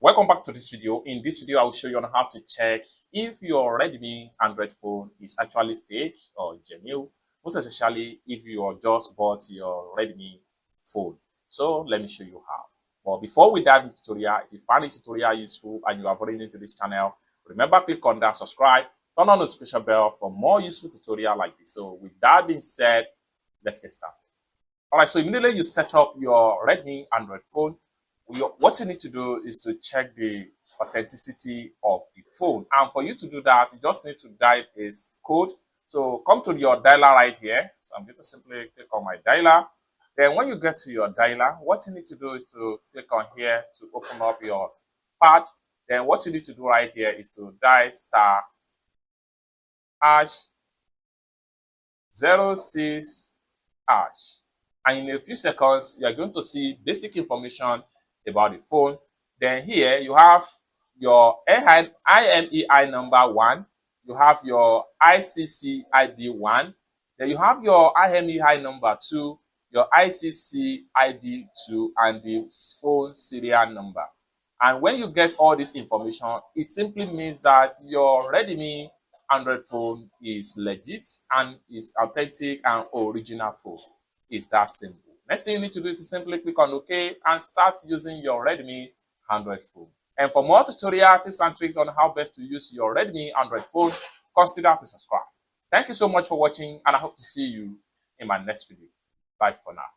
Welcome back to this video. In this video, I will show you on how to check if your Redmi Android phone is actually fake or genuine, most especially if you just bought your Redmi phone. So let me show you how. But before we dive into the tutorial, if you find this tutorial useful and you are already new to this channel, remember click on that subscribe, turn on the notification bell for more useful tutorial like this. So with that being said, let's get started. All right, so immediately you set up your Redmi Android phone. What you need to do is to check the authenticity of the phone. And for you to do that, you just need to dial this code. So come to your dialer right here. So I'm going to simply click on my dialer. Then when you get to your dialer, what you need to do is to click on here to open up your pad. Then what you need to do right here is to dial *#06#. And in a few seconds, you are going to see basic information about the phone. Then here you have your IMEI number 1, you have your ICC ID 1, then you have your IMEI number 2, your ICC ID 2, and the phone serial number. And when you get all this information, it simply means that your Redmi Android phone is legit and is authentic and original phone. It's that simple. Next thing you need to do is to simply click on OK and start using your Redmi Android phone. And for more tutorial tips and tricks on how best to use your Redmi Android phone, consider to subscribe. Thank you so much for watching, and I hope to see you in my next video. Bye for now.